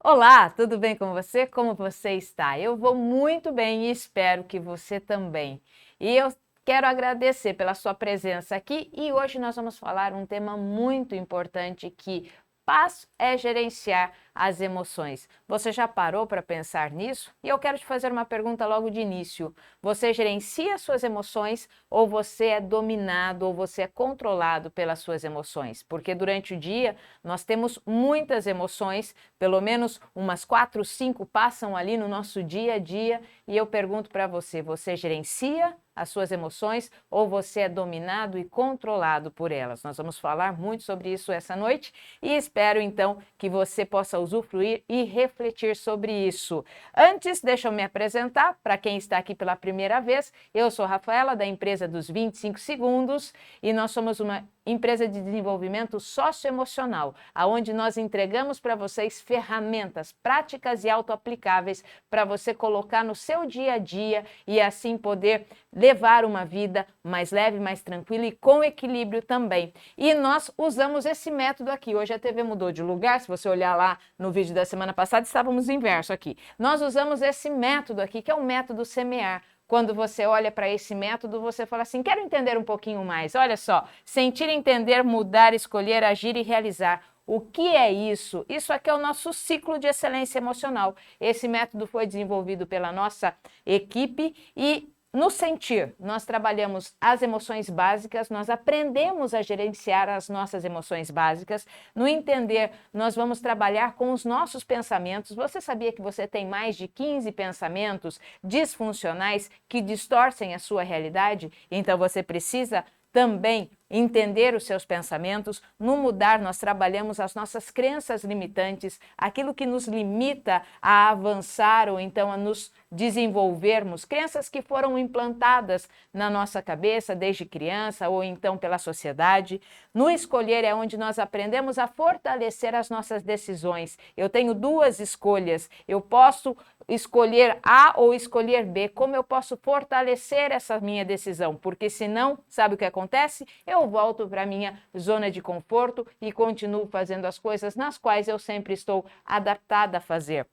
Olá, tudo bem com você? Como você está? Eu vou muito bem e espero que você também. E eu quero agradecer pela sua presença aqui e hoje nós vamos falar um tema muito importante que paz é gerenciar as emoções. Você já parou para pensar nisso? E eu quero te fazer uma pergunta logo de início. Você gerencia suas emoções ou você é dominado ou você é controlado pelas suas emoções? Porque durante o dia nós temos muitas emoções, pelo menos umas 4, 5 passam ali no nosso dia a dia, e eu pergunto para você, você gerencia as suas emoções ou você é dominado e controlado por elas? Nós vamos falar muito sobre isso essa noite e espero então que você possa usufruir e refletir sobre isso. Antes, deixa eu me apresentar para quem está aqui pela primeira vez. Eu sou Rafaela, da empresa dos 25 segundos, e nós somos uma empresa de desenvolvimento socioemocional, aonde nós entregamos para vocês ferramentas práticas e autoaplicáveis para você colocar no seu dia a dia e assim poder levar uma vida mais leve, mais tranquila e com equilíbrio também. E nós usamos esse método aqui. Hoje a TV mudou de lugar, se você olhar lá no vídeo da semana passada, estávamos inverso aqui. Nós usamos esse método aqui, que é o método semear. Quando você olha para esse método, você fala assim, quero entender um pouquinho mais. Olha só, sentir, entender, mudar, escolher, agir e realizar. O que é isso? Isso aqui é o nosso ciclo de excelência emocional. Esse método foi desenvolvido pela nossa equipe e no sentir, nós trabalhamos as emoções básicas, nós aprendemos a gerenciar as nossas emoções básicas. No entender, nós vamos trabalhar com os nossos pensamentos. Você sabia que você tem mais de 15 pensamentos disfuncionais que distorcem a sua realidade? Então você precisa também entender os seus pensamentos. No mudar, nós trabalhamos as nossas crenças limitantes, aquilo que nos limita a avançar ou então a nos desenvolvermos, crenças que foram implantadas na nossa cabeça desde criança ou então pela sociedade. No escolher é onde nós aprendemos a fortalecer as nossas decisões. Eu tenho duas escolhas, eu posso escolher A ou escolher B, como eu posso fortalecer essa minha decisão? Porque senão, sabe o que acontece? Eu volto para a minha zona de conforto e continuo fazendo as coisas nas quais eu sempre estou adaptada a fazer.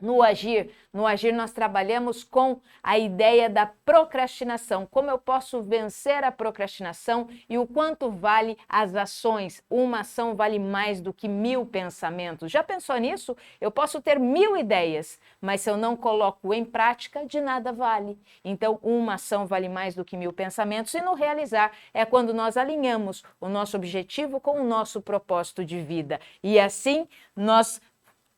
No agir nós trabalhamos com a ideia da procrastinação, como eu posso vencer a procrastinação e o quanto vale as ações. Uma ação vale mais do que 1000 pensamentos. Já pensou nisso? Eu posso ter 1000 ideias, mas se eu não coloco em prática, de nada vale. Então, uma ação vale mais do que 1000 pensamentos, e no realizar é quando nós alinhamos o nosso objetivo com o nosso propósito de vida. E assim nós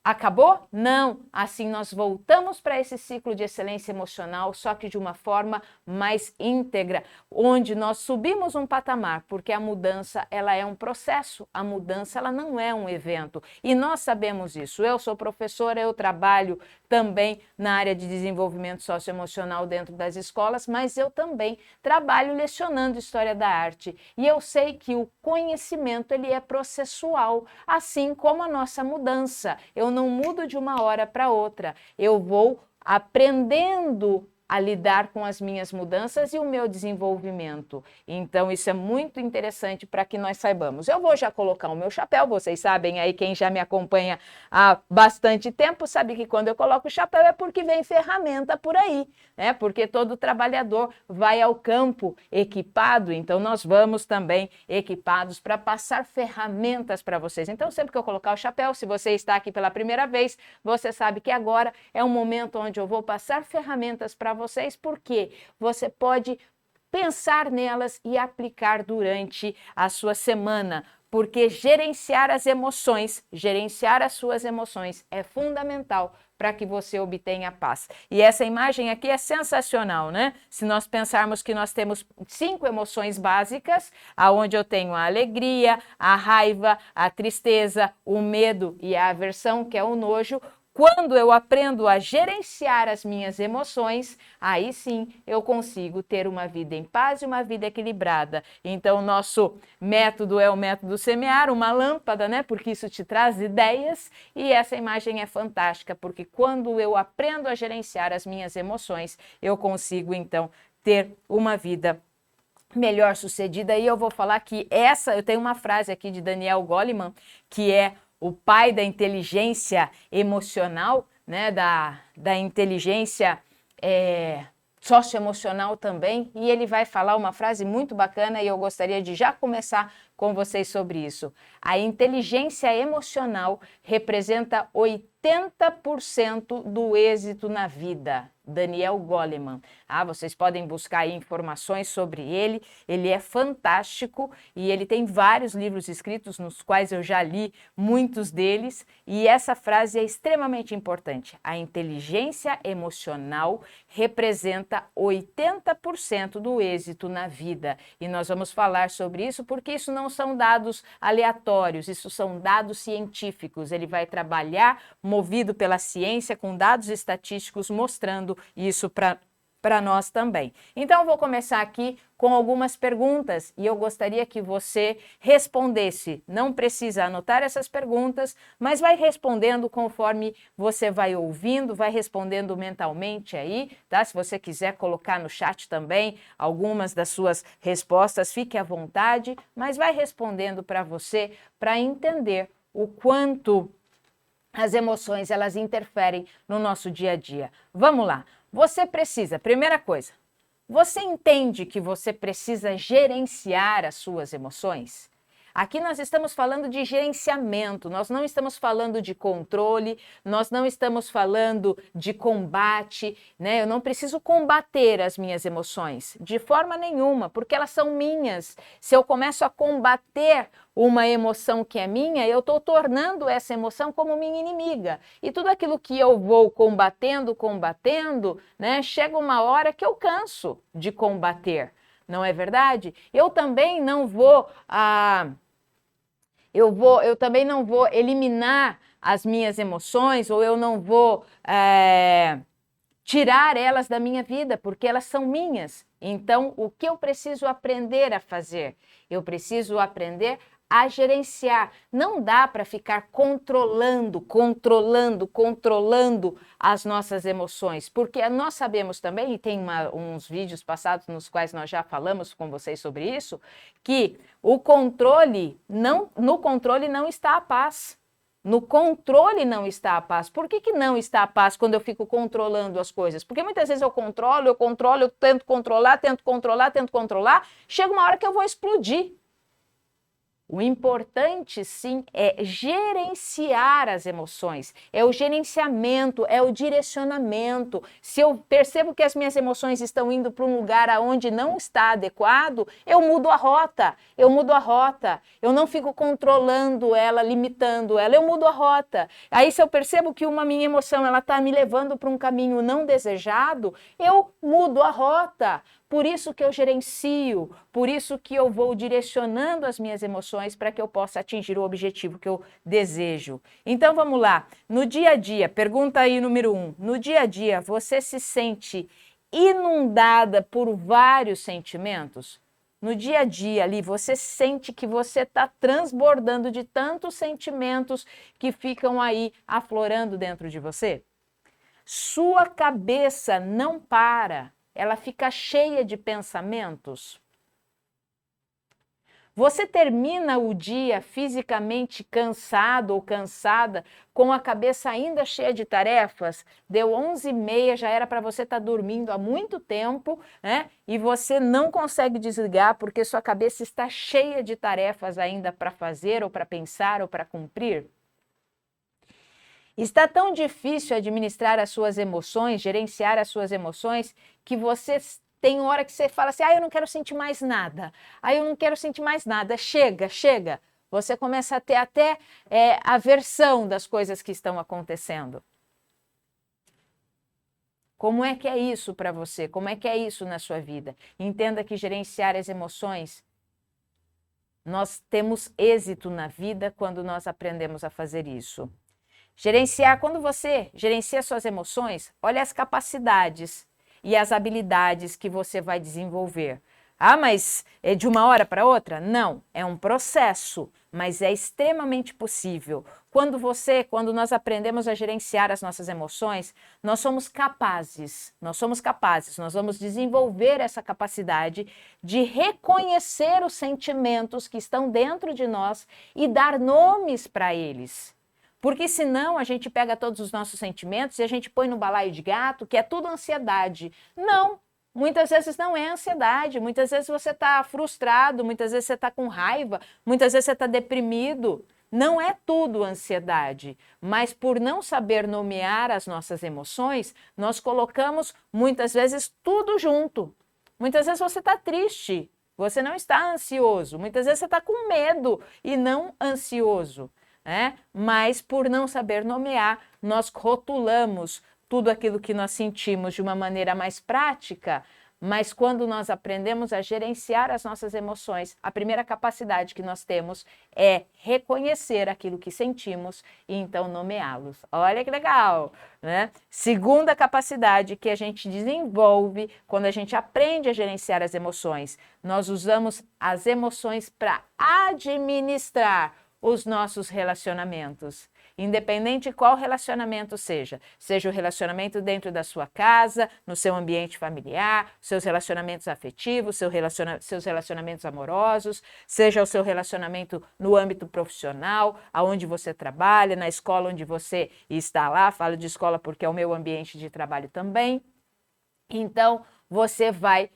acabou? Não! Assim nós voltamos para esse ciclo de excelência emocional, só que de uma forma mais íntegra, onde nós subimos um patamar, porque a mudança ela é um processo, a mudança ela não é um evento. E nós sabemos isso. Eu sou professora, eu trabalho também na área de desenvolvimento socioemocional dentro das escolas, mas eu também trabalho lecionando História da Arte. E eu sei que o conhecimento ele é processual, assim como a nossa mudança. Eu não mudo de uma hora para outra, eu vou aprendendo a lidar com as minhas mudanças e o meu desenvolvimento. Então, isso é muito interessante para que nós saibamos. Eu vou já colocar o meu chapéu, vocês sabem aí, quem já me acompanha há bastante tempo, sabe que quando eu coloco o chapéu é porque vem ferramenta por aí, né? Porque todo trabalhador vai ao campo equipado, então nós vamos também equipados para passar ferramentas para vocês. Então, sempre que eu colocar o chapéu, se você está aqui pela primeira vez, você sabe que agora é um momento onde eu vou passar ferramentas para vocês, porque você pode pensar nelas e aplicar durante a sua semana, porque gerenciar as emoções, gerenciar as suas emoções é fundamental para que você obtenha paz. E essa imagem aqui é sensacional, né? Se nós pensarmos que nós temos 5 emoções básicas, aonde eu tenho a alegria, a raiva, a tristeza, o medo e a aversão, que é o nojo. Quando eu aprendo a gerenciar as minhas emoções, aí sim eu consigo ter uma vida em paz e uma vida equilibrada. Então, o nosso método é o método semear, uma lâmpada, né? Porque isso te traz ideias, e essa imagem é fantástica, porque quando eu aprendo a gerenciar as minhas emoções, eu consigo então ter uma vida melhor sucedida. E eu vou falar que eu tenho uma frase aqui de Daniel Goleman, que é: o pai da inteligência emocional, né, da inteligência socioemocional também, e ele vai falar uma frase muito bacana e eu gostaria de já começar com vocês sobre isso. A inteligência emocional representa 80% do êxito na vida. Daniel Goleman. Vocês podem buscar aí informações sobre ele. Ele é fantástico e ele tem vários livros escritos, nos quais eu já li muitos deles. E essa frase é extremamente importante. A inteligência emocional representa 80% do êxito na vida. E nós vamos falar sobre isso porque isso não são dados aleatórios, isso são dados científicos. Ele vai trabalhar movido pela ciência com dados estatísticos mostrando isso para nós também. Então, eu vou começar aqui com algumas perguntas e eu gostaria que você respondesse. Não precisa anotar essas perguntas, mas vai respondendo conforme você vai ouvindo, vai respondendo mentalmente aí, tá? Se você quiser colocar no chat também algumas das suas respostas, fique à vontade, mas vai respondendo para você para entender o quanto as emoções, elas interferem no nosso dia a dia. Vamos lá. Você precisa, primeira coisa, você entende que você precisa gerenciar as suas emoções? Aqui nós estamos falando de gerenciamento, nós não estamos falando de controle, nós não estamos falando de combate, né? Eu não preciso combater as minhas emoções, de forma nenhuma, porque elas são minhas. Se eu começo a combater uma emoção que é minha, eu estou tornando essa emoção como minha inimiga. E tudo aquilo que eu vou combatendo, né? Chega uma hora que eu canso de combater. Não é verdade? Eu também não vou eu também não vou eliminar as minhas emoções ou eu não vou tirar elas da minha vida, porque elas são minhas. Então, o que eu preciso aprender a fazer? Eu preciso aprender a gerenciar. Não dá para ficar controlando as nossas emoções, porque nós sabemos também, e tem uns vídeos passados nos quais nós já falamos com vocês sobre isso, que no controle não está a paz. No controle não está a paz. Por que não está a paz quando eu fico controlando as coisas? Porque muitas vezes eu tento controlar, chega uma hora que eu vou explodir. O importante, sim, é gerenciar as emoções, é o gerenciamento, é o direcionamento. Se eu percebo que as minhas emoções estão indo para um lugar aonde não está adequado, eu mudo a rota, eu não fico controlando ela, limitando ela, eu mudo a rota. Aí se eu percebo que minha emoção está me levando para um caminho não desejado, eu mudo a rota. Por isso que eu gerencio, por isso que eu vou direcionando as minhas emoções para que eu possa atingir o objetivo que eu desejo. Então vamos lá, no dia a dia, pergunta aí número 1, no dia a dia você se sente inundada por vários sentimentos? No dia a dia ali, você sente que você está transbordando de tantos sentimentos que ficam aí aflorando dentro de você? Sua cabeça não para. Ela fica cheia de pensamentos. Você termina o dia fisicamente cansado ou cansada, com a cabeça ainda cheia de tarefas? Deu 11h30, já era para você estar dormindo há muito tempo, né? E você não consegue desligar porque sua cabeça está cheia de tarefas ainda para fazer, ou para pensar, ou para cumprir? Está tão difícil administrar as suas emoções, gerenciar as suas emoções, que você tem hora que você fala assim, eu não quero sentir mais nada, eu não quero sentir mais nada, chega. Você começa a ter até aversão das coisas que estão acontecendo. Como é que é isso para você? Como é que é isso na sua vida? Entenda que gerenciar as emoções, nós temos êxito na vida quando nós aprendemos a fazer isso. Quando você gerencia suas emoções, olha as capacidades e as habilidades que você vai desenvolver. Ah, mas é de uma hora para outra? Não, é um processo, mas é extremamente possível. Quando nós aprendemos a gerenciar as nossas emoções, nós somos capazes, nós vamos desenvolver essa capacidade de reconhecer os sentimentos que estão dentro de nós e dar nomes para eles. Porque senão a gente pega todos os nossos sentimentos e a gente põe no balaio de gato, que é tudo ansiedade. Não, muitas vezes não é ansiedade, muitas vezes você está frustrado, muitas vezes você está com raiva, muitas vezes você está deprimido. Não é tudo ansiedade, mas por não saber nomear as nossas emoções, nós colocamos muitas vezes tudo junto. Muitas vezes você está triste, você não está ansioso, muitas vezes você está com medo e não ansioso. Mas por não saber nomear, nós rotulamos tudo aquilo que nós sentimos de uma maneira mais prática, mas quando nós aprendemos a gerenciar as nossas emoções, a primeira capacidade que nós temos é reconhecer aquilo que sentimos e então nomeá-los. Olha que legal, né? Segunda capacidade que a gente desenvolve quando a gente aprende a gerenciar as emoções, nós usamos as emoções para administrar os nossos relacionamentos. Independente qual relacionamento seja o relacionamento dentro da sua casa, no seu ambiente familiar, seus relacionamentos afetivos, seus relacionamentos amorosos, seja o seu relacionamento no âmbito profissional, aonde você trabalha, na escola onde você está lá, falo de escola porque é o meu ambiente de trabalho também. Então, você vai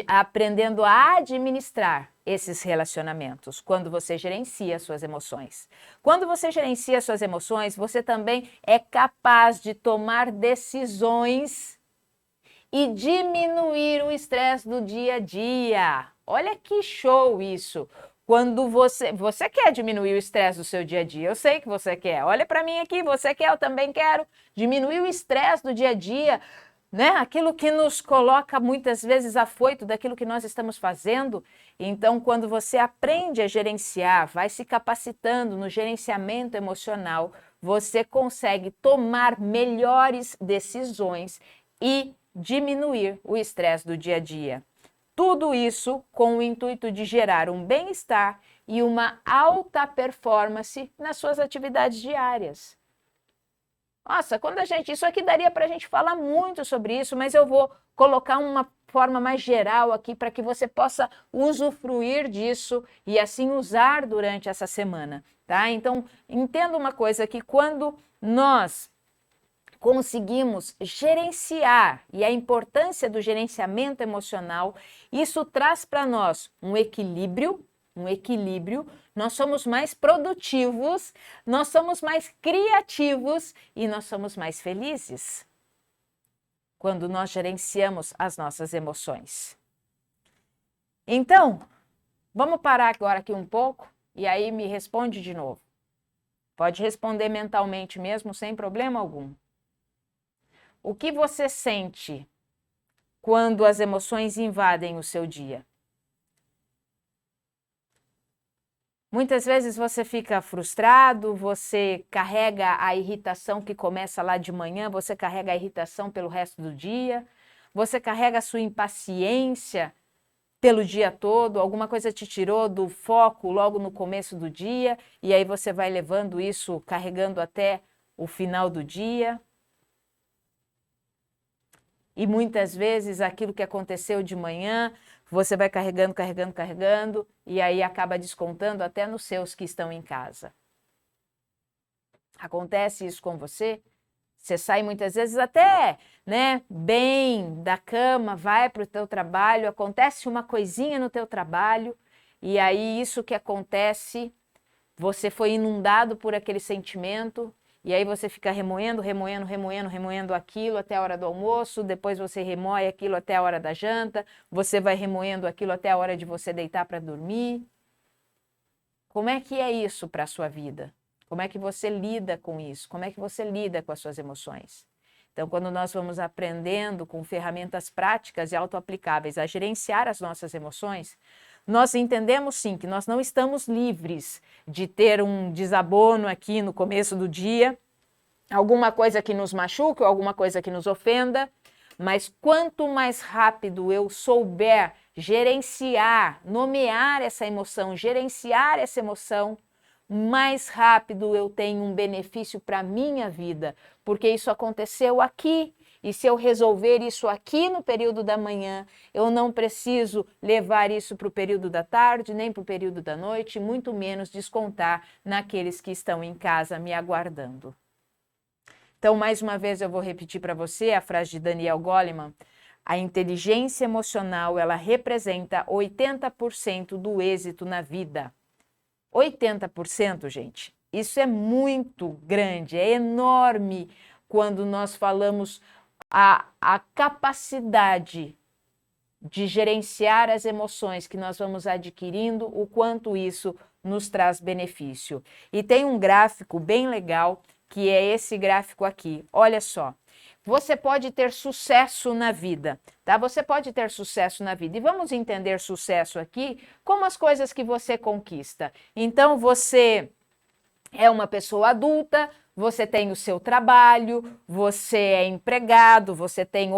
aprendendo a administrar esses relacionamentos quando você gerencia suas emoções. Quando você gerencia suas emoções, você também é capaz de tomar decisões e diminuir o estresse do dia a dia. Olha que show isso! Quando você quer diminuir o estresse do seu dia a dia, eu sei que você quer. Olha para mim aqui, você quer, eu também quero diminuir o estresse do dia a dia. Aquilo que nos coloca muitas vezes afoito daquilo que nós estamos fazendo. Então, quando você aprende a gerenciar, vai se capacitando no gerenciamento emocional, você consegue tomar melhores decisões e diminuir o estresse do dia a dia. Tudo isso com o intuito de gerar um bem-estar e uma alta performance nas suas atividades diárias. Nossa, isso aqui daria para a gente falar muito sobre isso, mas eu vou colocar uma forma mais geral aqui para que você possa usufruir disso e assim usar durante essa semana, tá? Então, entenda uma coisa, que quando nós conseguimos gerenciar, e a importância do gerenciamento emocional, isso traz para nós um equilíbrio, nós somos mais produtivos, nós somos mais criativos e nós somos mais felizes quando nós gerenciamos as nossas emoções. Então, vamos parar agora aqui um pouco e aí me responde de novo. Pode responder mentalmente mesmo, sem problema algum. O que você sente quando as emoções invadem o seu dia? Muitas vezes você fica frustrado, você carrega a irritação que começa lá de manhã, você carrega a irritação pelo resto do dia, você carrega a sua impaciência pelo dia todo, alguma coisa te tirou do foco logo no começo do dia, e aí você vai levando isso, carregando até o final do dia. E muitas vezes aquilo que aconteceu de manhã, você vai carregando, e aí acaba descontando até nos seus que estão em casa. Acontece isso com você? Você sai muitas vezes até, bem da cama, vai para o teu trabalho, acontece uma coisinha no teu trabalho, e aí isso que acontece, você foi inundado por aquele sentimento, e aí você fica remoendo aquilo até a hora do almoço, depois você remoe aquilo até a hora da janta, você vai remoendo aquilo até a hora de você deitar para dormir. Como é que é isso para a sua vida? Como é que você lida com isso? Como é que você lida com as suas emoções? Então, quando nós vamos aprendendo com ferramentas práticas e autoaplicáveis a gerenciar as nossas emoções, nós entendemos sim que nós não estamos livres de ter um desabono aqui no começo do dia, alguma coisa que nos machuque ou alguma coisa que nos ofenda, Mas quanto mais rápido eu souber gerenciar, nomear essa emoção, gerenciar essa emoção, mais rápido eu tenho um benefício para a minha vida, porque isso aconteceu aqui. E se eu resolver isso aqui no período da manhã, eu não preciso levar isso para o período da tarde, nem para o período da noite, muito menos descontar naqueles que estão em casa me aguardando. Então, mais uma vez, eu vou repetir para você a frase de Daniel Goleman. A inteligência emocional, ela representa 80% do êxito na vida. 80%, gente. Isso é muito grande, é enorme quando nós falamos a capacidade de gerenciar as emoções que nós vamos adquirindo, o quanto isso nos traz benefício. E tem um gráfico bem legal, que é esse gráfico aqui. Olha só, você pode ter sucesso na vida, tá? Você pode ter sucesso na vida. E vamos entender sucesso aqui como as coisas que você conquista. Então, você é uma pessoa adulta, você tem o seu trabalho, você é empregado, você tem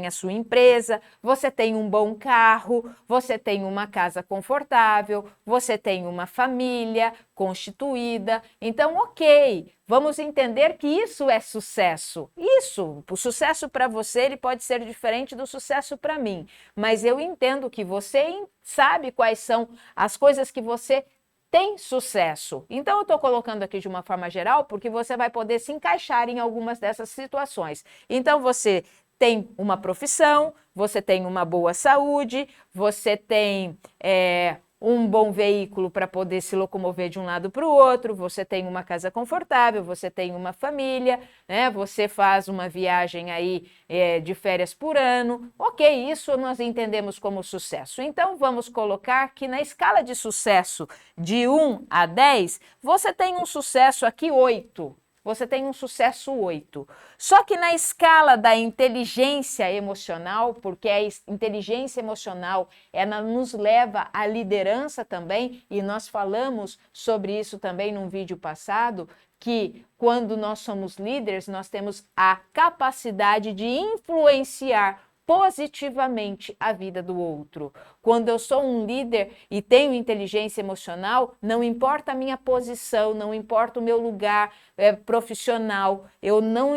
a sua empresa, você tem um bom carro, você tem uma casa confortável, você tem uma família constituída. Então, ok, vamos entender que isso é sucesso. Isso, o sucesso para você, ele pode ser diferente do sucesso para mim, mas eu entendo que você sabe quais são as coisas que você tem sucesso. Então, eu estou colocando aqui de uma forma geral, porque você vai poder se encaixar em algumas dessas situações. Então, você tem uma profissão, você tem uma boa saúde, você tem um bom veículo para poder se locomover de um lado para o outro, você tem uma casa confortável, você tem uma família, né? Você faz uma viagem aí de férias por ano. Ok, isso nós entendemos como sucesso. Então, vamos colocar que na escala de sucesso de 1 a 10, você tem um sucesso aqui 8. Você tem um sucesso 8. Só que na escala da inteligência emocional, porque a inteligência emocional, ela nos leva à liderança também, e nós falamos sobre isso também num vídeo passado, que quando nós somos líderes, nós temos a capacidade de influenciar positivamente a vida do outro. Quando eu sou um líder e tenho inteligência emocional, não importa a minha posição, não importa o meu lugar profissional,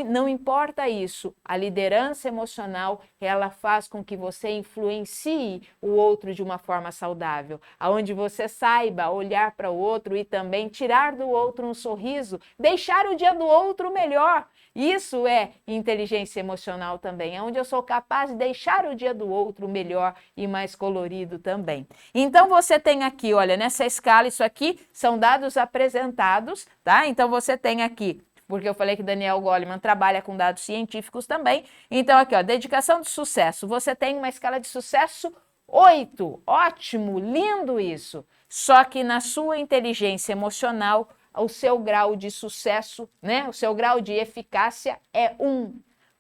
não importa isso. A liderança emocional, ela faz com que você influencie o outro de uma forma saudável, aonde você saiba olhar para o outro e também tirar do outro um sorriso, deixar o dia do outro melhor. Isso é inteligência emocional também, onde eu sou capaz de deixar o dia do outro melhor e mais colorido também. Então, você tem aqui, olha, nessa escala, isso aqui são dados apresentados, tá? Então, você tem aqui, porque eu falei que Daniel Goleman trabalha com dados científicos também. Então, aqui, ó, dedicação de sucesso. Você tem uma escala de sucesso 8. Ótimo, lindo isso. Só que na sua inteligência emocional, o seu grau de sucesso, né? O seu grau de eficácia é 1.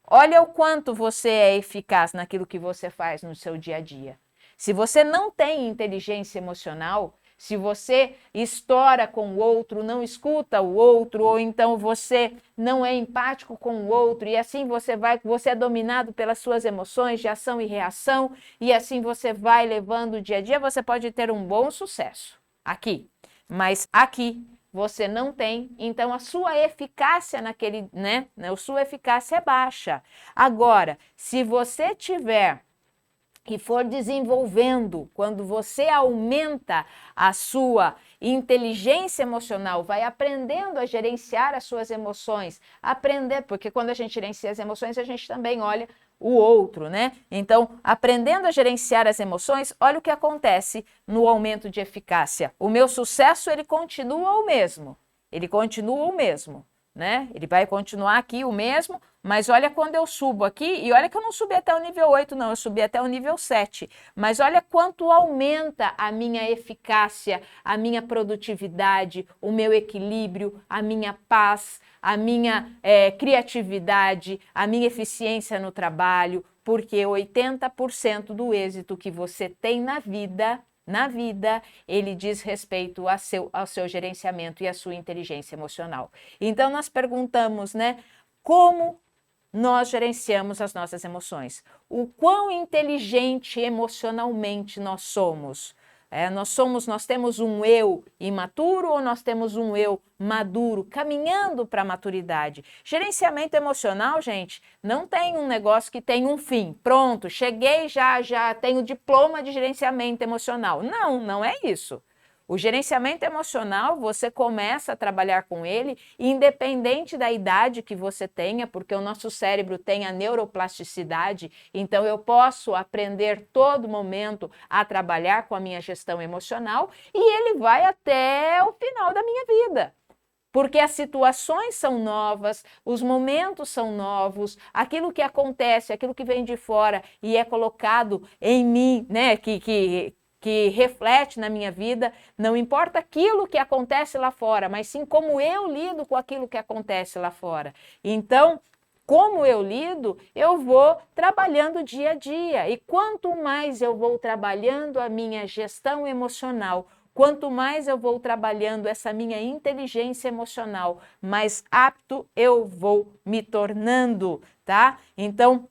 Olha o quanto você é eficaz naquilo que você faz no seu dia a dia. Se você não tem inteligência emocional, se você estoura com o outro, não escuta o outro, ou então você não é empático com o outro, e assim você é dominado pelas suas emoções de ação e reação, e assim você vai levando o dia a dia, você pode ter um bom sucesso aqui, mas aqui você não tem, então a sua eficácia naquele, né? A sua eficácia é baixa. Agora, se você tiver e for desenvolvendo, quando você aumenta a sua inteligência emocional, vai aprendendo a gerenciar as suas emoções, porque quando a gente gerencia as emoções, a gente também olha o outro, né? Então, aprendendo a gerenciar as emoções, olha o que acontece no aumento de eficácia. O meu sucesso, ele continua o mesmo. Ele continua o mesmo, né? Ele vai continuar aqui o mesmo, mas olha quando eu subo aqui, e olha que eu não subi até o nível 8, não, eu subi até o nível 7. Mas olha quanto aumenta a minha eficácia, a minha produtividade, o meu equilíbrio, a minha paz, a minha criatividade, a minha eficiência no trabalho, porque 80% do êxito que você tem na vida, ele diz respeito ao seu gerenciamento e à sua inteligência emocional. Então, nós perguntamos, né, como nós gerenciamos as nossas emoções. O quão inteligente emocionalmente nós somos. Nós temos um eu imaturo ou nós temos um eu maduro, caminhando para a maturidade. Gerenciamento emocional, gente, não tem um negócio que tem um fim. Pronto, cheguei, já tenho diploma de gerenciamento emocional. Não, não é isso. O gerenciamento emocional, você começa a trabalhar com ele, independente da idade que você tenha, porque o nosso cérebro tem a neuroplasticidade, então eu posso aprender todo momento a trabalhar com a minha gestão emocional e ele vai até o final da minha vida. Porque as situações são novas, os momentos são novos, aquilo que acontece, aquilo que vem de fora e é colocado em mim, né, que reflete na minha vida, não importa aquilo que acontece lá fora, mas sim como eu lido com aquilo que acontece lá fora. Então, como eu lido, eu vou trabalhando dia a dia. E quanto mais eu vou trabalhando a minha gestão emocional, quanto mais eu vou trabalhando essa minha inteligência emocional, mais apto eu vou me tornando, tá? Então,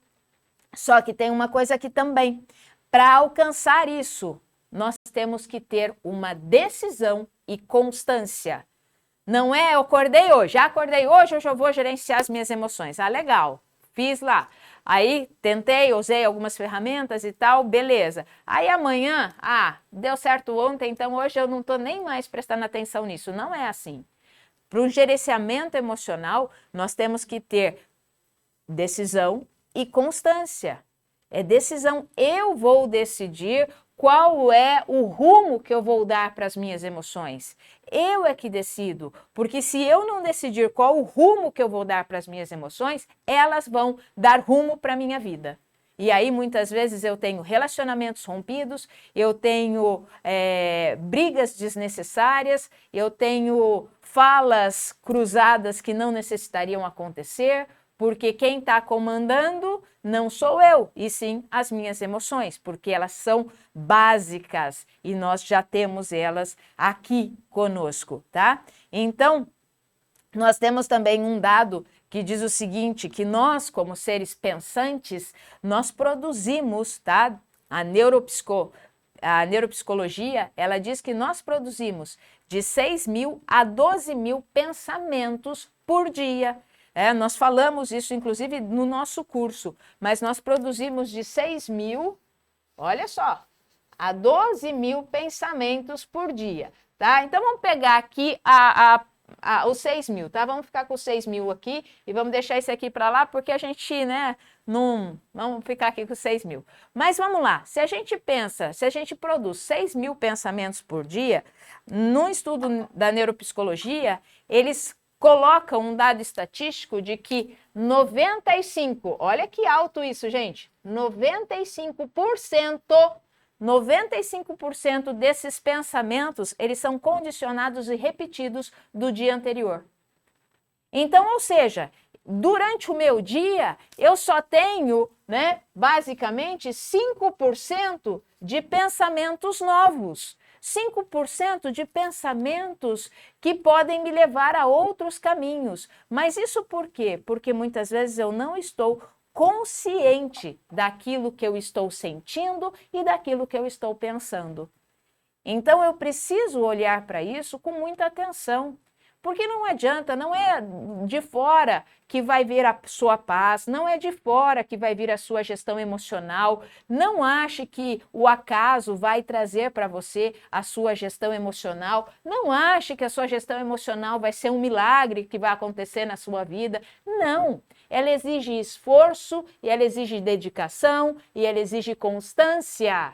só que tem uma coisa aqui também. Para alcançar isso, nós temos que ter uma decisão e constância. Não é, eu acordei hoje, hoje eu vou gerenciar as minhas emoções. Ah, legal, fiz lá. Aí tentei, usei algumas ferramentas e tal, beleza. Aí amanhã, deu certo ontem, então hoje eu não estou nem mais prestando atenção nisso. Não é assim. Para o gerenciamento emocional, nós temos que ter decisão e constância. É decisão, eu vou decidir qual é o rumo que eu vou dar para as minhas emoções. Eu é que decido, porque se eu não decidir qual o rumo que eu vou dar para as minhas emoções, elas vão dar rumo para a minha vida. E aí, muitas vezes, eu tenho relacionamentos rompidos, eu tenho brigas desnecessárias, eu tenho falas cruzadas que não necessitariam acontecer, porque quem está comandando não sou eu, e sim as minhas emoções, porque elas são básicas e nós já temos elas aqui conosco, tá? Então, nós temos também um dado que diz o seguinte, que nós, como seres pensantes, nós produzimos, tá? A neuropsicologia, ela diz que nós produzimos de 6.000 a 12.000 pensamentos por dia. Nós falamos isso, inclusive, no nosso curso, mas nós produzimos de 6.000, olha só, a 12.000 pensamentos por dia, tá? Então, vamos pegar aqui os 6.000, tá? Vamos ficar com os 6.000 aqui e vamos deixar esse aqui para lá, porque a gente, né, não... Vamos ficar aqui com 6.000. Mas vamos lá, se a gente produz 6.000 pensamentos por dia, no estudo da neuropsicologia, eles colocam um dado estatístico de que 95%, olha que alto isso, gente, 95% desses pensamentos, eles são condicionados e repetidos do dia anterior. Então, ou seja, durante o meu dia, eu só tenho, né, basicamente 5% de pensamentos novos. 5% de pensamentos que podem me levar a outros caminhos. Mas isso por quê? Porque muitas vezes eu não estou consciente daquilo que eu estou sentindo e daquilo que eu estou pensando. Então eu preciso olhar para isso com muita atenção. Porque não adianta, não é de fora que vai vir a sua paz, não é de fora que vai vir a sua gestão emocional. Não ache que o acaso vai trazer para você a sua gestão emocional. Não ache que a sua gestão emocional vai ser um milagre que vai acontecer na sua vida. Não, ela exige esforço, e ela exige dedicação, e ela exige constância.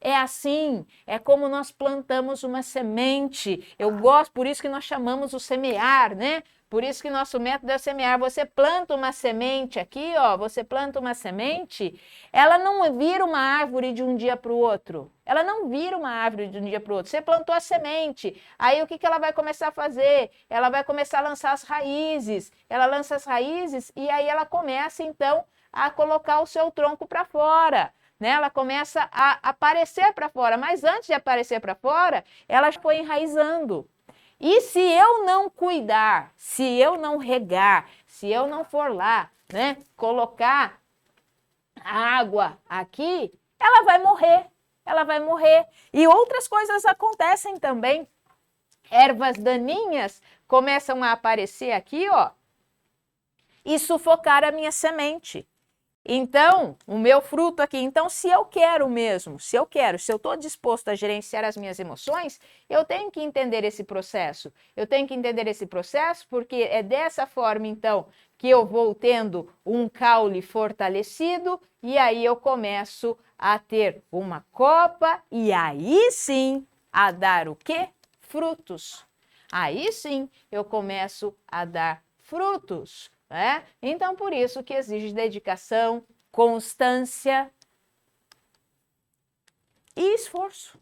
É assim, é como nós plantamos uma semente. Eu gosto, por isso que nós chamamos o semear, né? Por isso que nosso método é semear. Você planta uma semente aqui, ó, você planta uma semente, ela não vira uma árvore de um dia para o outro. Ela não vira uma árvore de um dia para o outro. Você plantou a semente, aí o que ela vai começar a fazer? Ela vai começar a lançar as raízes. Ela lança as raízes e aí ela começa, então, a colocar o seu tronco para fora. Né? Ela começa a aparecer para fora, mas antes de aparecer para fora, ela foi enraizando. E se eu não cuidar, se eu não regar, se eu não for lá, né, colocar água aqui, ela vai morrer. Ela vai morrer. E outras coisas acontecem também. Ervas daninhas começam a aparecer aqui, ó, e sufocar a minha semente. Então, o meu fruto aqui. Então, se eu quero mesmo, se eu estou disposto a gerenciar as minhas emoções, eu tenho que entender esse processo. Eu tenho que entender esse processo porque é dessa forma, então, que eu vou tendo um caule fortalecido e aí eu começo a ter uma copa e aí sim a dar o quê? Frutos. Aí sim eu começo a dar frutos. Né? Então, por isso que exige dedicação, constância e esforço.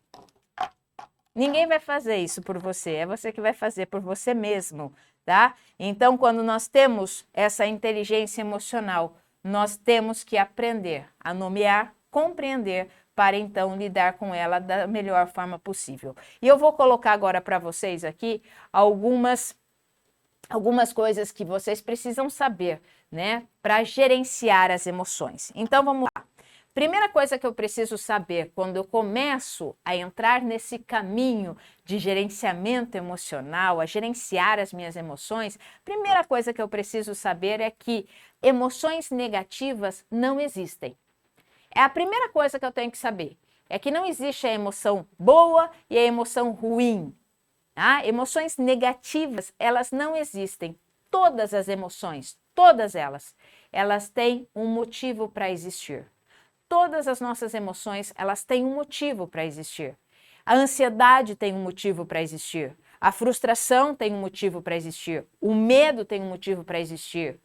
Ninguém vai fazer isso por você, é você que vai fazer por você mesmo, tá? Então, quando nós temos essa inteligência emocional, nós temos que aprender a nomear, compreender, para então lidar com ela da melhor forma possível. E eu vou colocar agora para vocês aqui algumas coisas que vocês precisam saber, né, para gerenciar as emoções. Então, vamos lá. Primeira coisa que eu preciso saber quando eu começo a entrar nesse caminho de gerenciamento emocional, a gerenciar as minhas emoções, primeira coisa que eu preciso saber é que emoções negativas não existem. É a primeira coisa que eu tenho que saber. É que não existe a emoção boa e a emoção ruim. Ah, emoções negativas, elas não existem. Todas as emoções, todas elas têm um motivo para existir. Todas as nossas emoções, elas têm um motivo para existir. A ansiedade tem um motivo para existir. A frustração tem um motivo para existir. O medo tem um motivo para existir.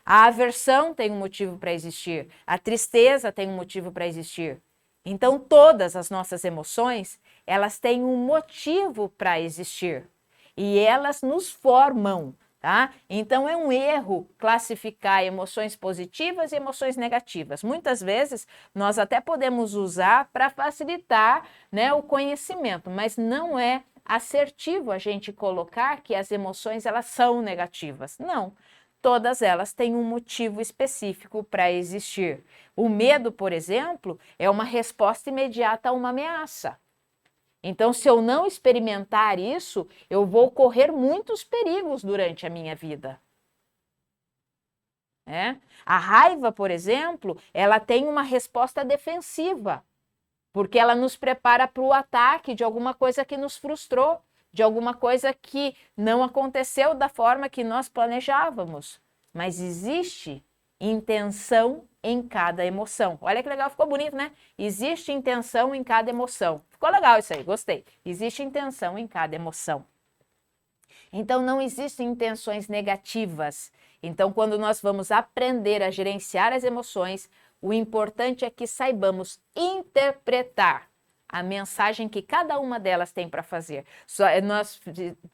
A aversão tem um motivo para existir. A tristeza tem um motivo para existir. Então, todas as nossas emoções, elas têm um motivo para existir e elas nos formam, tá? Então, é um erro classificar emoções positivas e emoções negativas. Muitas vezes, nós até podemos usar para facilitar, né, o conhecimento, mas não é assertivo a gente colocar que as emoções, elas são negativas. Não. Todas elas têm um motivo específico para existir. O medo, por exemplo, é uma resposta imediata a uma ameaça. Então, se eu não experimentar isso, eu vou correr muitos perigos durante a minha vida. A raiva, por exemplo, ela tem uma resposta defensiva, porque ela nos prepara para o ataque de alguma coisa que nos frustrou, de alguma coisa que não aconteceu da forma que nós planejávamos. Mas existe intenção em cada emoção. Olha que legal, ficou bonito, né? Existe intenção em cada emoção. Ficou legal isso aí, gostei. Existe intenção em cada emoção. Então, não existem intenções negativas. Então, quando nós vamos aprender a gerenciar as emoções, o importante é que saibamos interpretar a mensagem que cada uma delas tem para fazer. Nós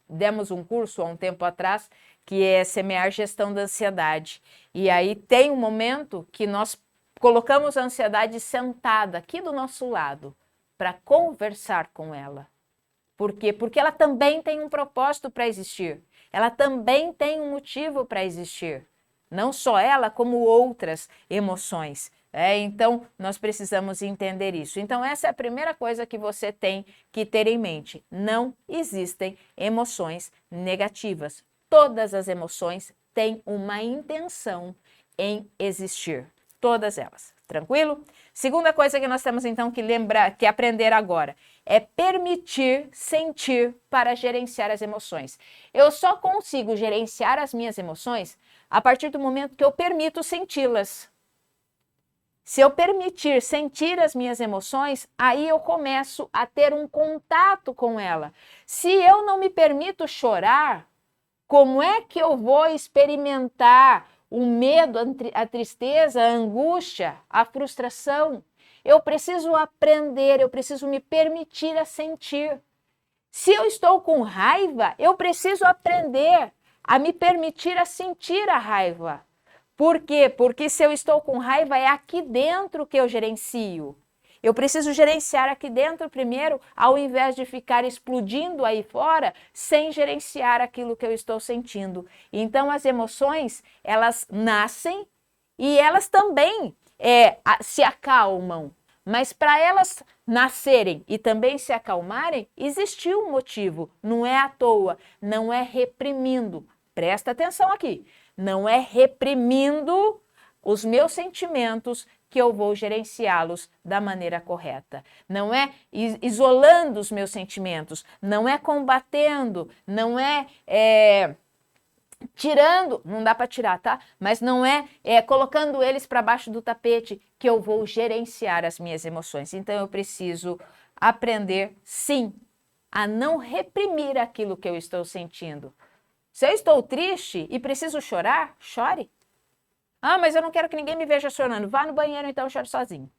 demos um curso há um tempo atrás que é semear gestão da ansiedade. E aí tem um momento que nós colocamos a ansiedade sentada aqui do nosso lado para conversar com ela. Por quê? Porque ela também tem um propósito para existir. Ela também tem um motivo para existir. Não só ela, como outras emoções. Então, nós precisamos entender isso. Então, essa é a primeira coisa que você tem que ter em mente. Não existem emoções negativas. Todas as emoções têm uma intenção em existir. Todas elas. Tranquilo? Segunda coisa que nós temos, então, que lembrar, que aprender agora, é permitir sentir para gerenciar as emoções. Eu só consigo gerenciar as minhas emoções a partir do momento que eu permito senti-las. Se eu permitir sentir as minhas emoções, aí eu começo a ter um contato com ela. Se eu não me permito chorar, como é que eu vou experimentar o medo, a tristeza, a angústia, a frustração? Eu preciso aprender, eu preciso me permitir a sentir. Se eu estou com raiva, eu preciso aprender a me permitir a sentir a raiva. Por quê? Porque se eu estou com raiva, é aqui dentro que eu gerencio. Eu preciso gerenciar aqui dentro primeiro, ao invés de ficar explodindo aí fora, sem gerenciar aquilo que eu estou sentindo. Então, as emoções, elas nascem e elas também se acalmam. Mas para elas nascerem e também se acalmarem, existiu um motivo. Não é à toa, não é reprimindo. Presta atenção aqui. Não é reprimindo os meus sentimentos que eu vou gerenciá-los da maneira correta. Não é isolando os meus sentimentos, não é combatendo, não é tirando, não dá para tirar, tá? Mas não é colocando eles para baixo do tapete que eu vou gerenciar as minhas emoções. Então eu preciso aprender, sim, a não reprimir aquilo que eu estou sentindo. Se eu estou triste e preciso chorar, chore. Ah, mas eu não quero que ninguém me veja chorando. Vá no banheiro então, chore sozinho.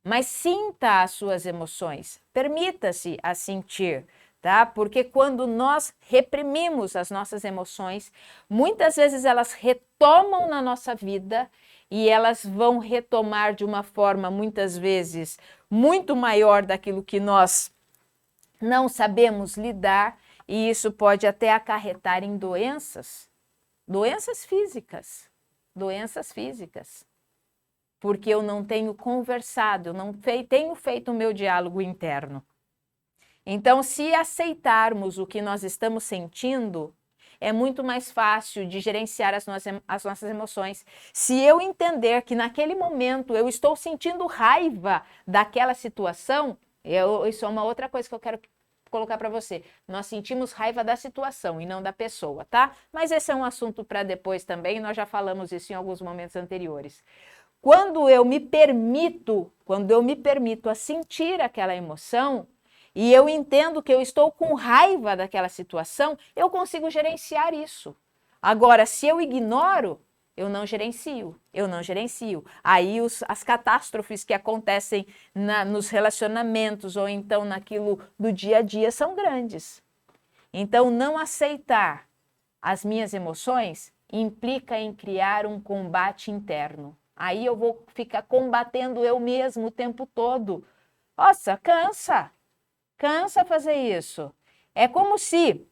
Mas sinta as suas emoções. Permita-se a sentir, tá? Porque quando nós reprimimos as nossas emoções, muitas vezes elas retomam na nossa vida e elas vão retomar de uma forma, muitas vezes, muito maior daquilo que nós não sabemos lidar, e isso pode até acarretar em doenças físicas. Doenças físicas. Porque eu não tenho conversado, eu não tenho feito o meu diálogo interno. Então, se aceitarmos o que nós estamos sentindo, é muito mais fácil de gerenciar as nossas emoções. Se eu entender que naquele momento eu estou sentindo raiva daquela situação, isso é uma outra coisa que eu quero colocar para você. Nós sentimos raiva da situação e não da pessoa, tá? Mas esse é um assunto para depois também, nós já falamos isso em alguns momentos anteriores. Quando eu me permito a sentir aquela emoção e eu entendo que eu estou com raiva daquela situação, eu consigo gerenciar isso. Agora, se eu ignoro, eu não gerencio. Aí as catástrofes que acontecem nos relacionamentos ou então naquilo do dia a dia são grandes. Então, não aceitar as minhas emoções implica em criar um combate interno. Aí eu vou ficar combatendo eu mesmo o tempo todo. Nossa, cansa fazer isso. É como se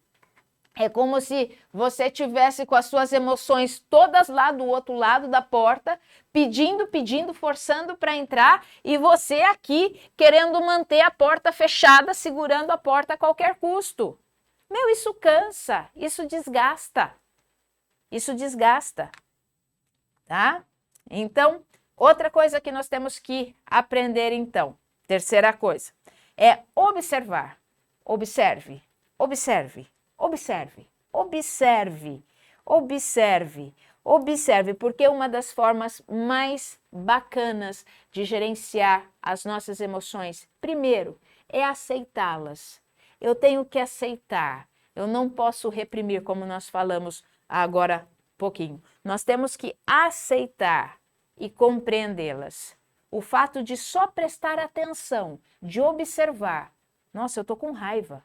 você tivesse com as suas emoções todas lá do outro lado da porta, pedindo, forçando para entrar, e você aqui querendo manter a porta fechada, segurando a porta a qualquer custo. Meu, isso cansa, isso desgasta. Tá? Então, outra coisa que nós temos que aprender então, terceira coisa, é observar. Observe, porque uma das formas mais bacanas de gerenciar as nossas emoções, primeiro, é aceitá-las. Eu tenho que aceitar, eu não posso reprimir, como nós falamos agora pouquinho. Nós temos que aceitar e compreendê-las. O fato de só prestar atenção, de observar, nossa, eu tô com raiva.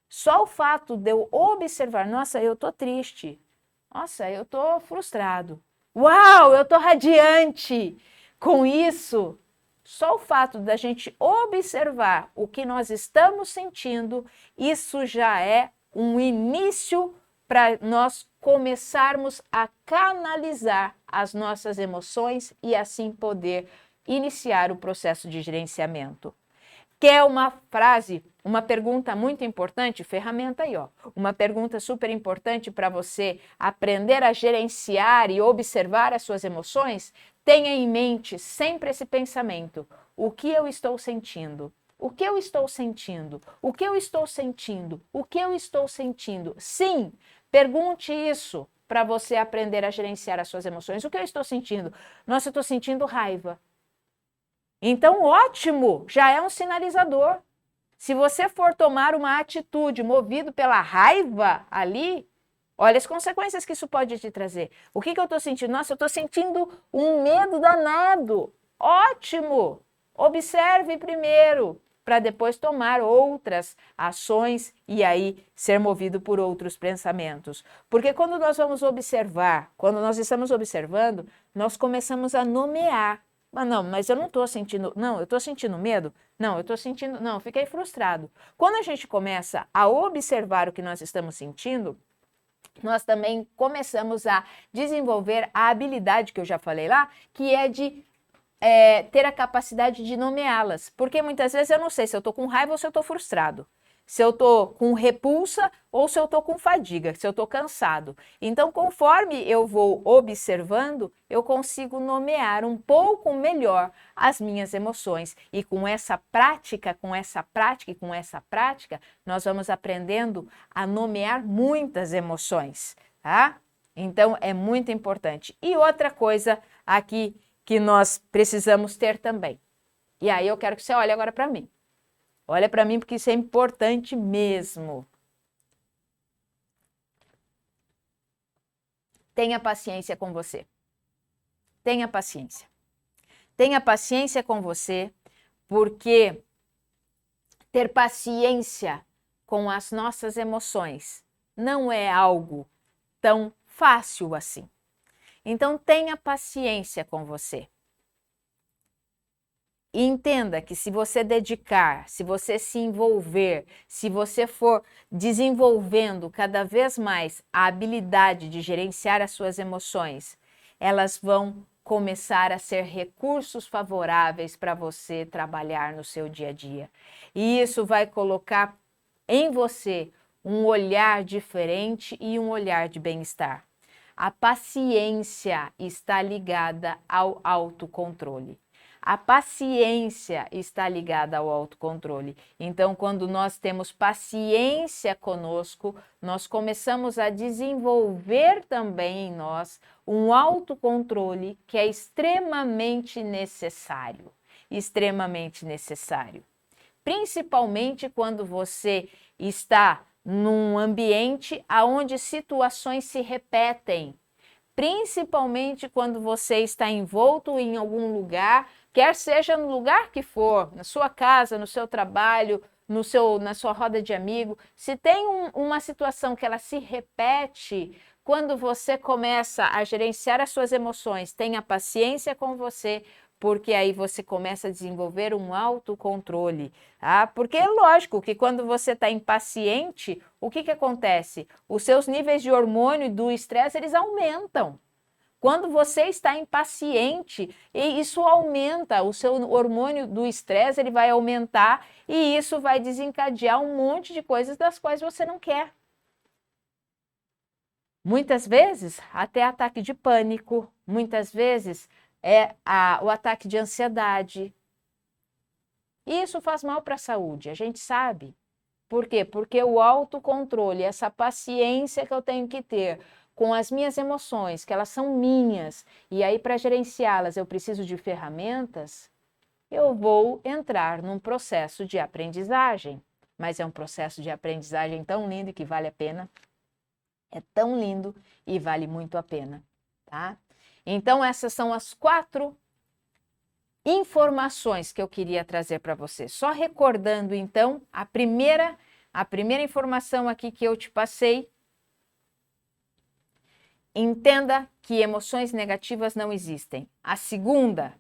Só o fato de eu observar, nossa, eu tô triste. Nossa, eu tô frustrado. Uau, eu tô radiante. Com isso, só o fato da gente observar o que nós estamos sentindo, isso já é um início para nós começarmos a canalizar as nossas emoções e assim poder iniciar o processo de gerenciamento. Quer uma frase, uma pergunta muito importante? Ferramenta aí, ó. Uma pergunta super importante para você aprender a gerenciar e observar as suas emoções? Tenha em mente sempre esse pensamento. O que eu estou sentindo? O que eu estou sentindo? O que eu estou sentindo? O que eu estou sentindo? Sim, pergunte isso para você aprender a gerenciar as suas emoções. O que eu estou sentindo? Nossa, eu estou sentindo raiva. Então, ótimo, já é um sinalizador. Se você for tomar uma atitude movido pela raiva ali, olha as consequências que isso pode te trazer. O que eu estou sentindo? Nossa, eu estou sentindo um medo danado. Ótimo! Observe primeiro, para depois tomar outras ações e aí ser movido por outros pensamentos. Porque quando nós vamos observar, quando nós estamos observando, nós começamos a nomear Mas não, mas eu não estou sentindo, não, eu estou sentindo medo? Não, eu estou sentindo, não, fiquei frustrado. Quando a gente começa a observar o que nós estamos sentindo, nós também começamos a desenvolver a habilidade que eu já falei lá, que é de ter a capacidade de nomeá-las. Porque muitas vezes eu não sei se eu estou com raiva ou se eu estou frustrado. Se eu estou com repulsa ou se eu estou com fadiga, se eu estou cansado. Então, conforme eu vou observando, eu consigo nomear um pouco melhor as minhas emoções. E com essa prática, nós vamos aprendendo a nomear muitas emoções, tá? Então, é muito importante. E outra coisa aqui que nós precisamos ter também. E aí eu quero que você olhe agora para mim. Olha para mim porque isso é importante mesmo. Tenha paciência com você. Tenha paciência. Tenha paciência com você, porque ter paciência com as nossas emoções não é algo tão fácil assim. Então, tenha paciência com você. E entenda que se você dedicar, se você se envolver, se você for desenvolvendo cada vez mais a habilidade de gerenciar as suas emoções, elas vão começar a ser recursos favoráveis para você trabalhar no seu dia a dia. E isso vai colocar em você um olhar diferente e um olhar de bem-estar. A paciência está ligada ao autocontrole. A paciência está ligada ao autocontrole. Então, quando nós temos paciência conosco, nós começamos a desenvolver também em nós um autocontrole que é extremamente necessário. Extremamente necessário. Principalmente quando você está num ambiente onde situações se repetem. Principalmente quando você está envolto em algum lugar, quer seja no lugar que for, na sua casa, no seu trabalho, na sua roda de amigo, se tem uma situação que ela se repete, quando você começa a gerenciar as suas emoções, tenha paciência com você, porque aí você começa a desenvolver um autocontrole, tá? Porque é lógico que quando você está impaciente, o que acontece? Os seus níveis de hormônio e do estresse, eles aumentam. Quando você está impaciente, isso aumenta, o seu hormônio do estresse, ele vai aumentar e isso vai desencadear um monte de coisas das quais você não quer. Muitas vezes, até ataque de pânico, muitas vezes o ataque de ansiedade. E isso faz mal para a saúde, a gente sabe. Por quê? Porque o autocontrole, essa paciência que eu tenho que ter com as minhas emoções, que elas são minhas, e aí para gerenciá-las eu preciso de ferramentas, eu vou entrar num processo de aprendizagem. Mas é um processo de aprendizagem tão lindo que vale a pena. É tão lindo e vale muito a pena, tá? Então, essas são as 4 informações que eu queria trazer para você. Só recordando, então, a primeira informação aqui que eu te passei. Entenda que emoções negativas não existem. A segunda,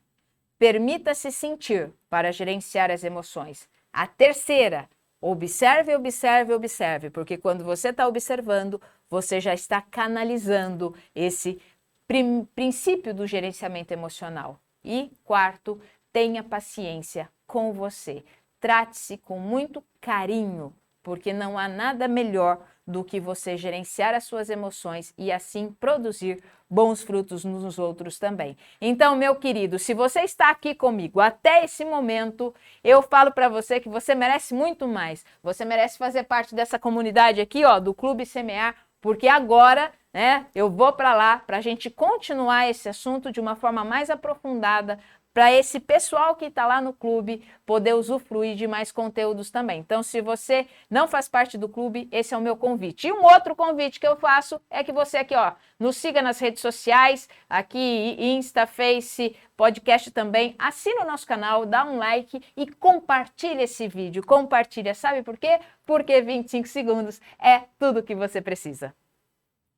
permita-se sentir para gerenciar as emoções. A terceira, observe, observe, observe, porque quando você está observando, você já está canalizando esse princípio do gerenciamento emocional. E quarto, tenha paciência com você. Trate-se com muito carinho, porque não há nada melhor do que você gerenciar as suas emoções e assim produzir bons frutos nos outros também. Então, meu querido, se você está aqui comigo até esse momento, eu falo para você que você merece muito mais. Você merece fazer parte dessa comunidade aqui, ó, do Clube Semear, porque agora, né, eu vou para lá para a gente continuar esse assunto de uma forma mais aprofundada, para esse pessoal que está lá no clube poder usufruir de mais conteúdos também. Então, se você não faz parte do clube, esse é o meu convite. E um outro convite que eu faço é que você aqui, ó, nos siga nas redes sociais, aqui Insta, Face, podcast também. Assina o nosso canal, dá um like e compartilha esse vídeo. Compartilha, sabe por quê? Porque 25 segundos é tudo que você precisa.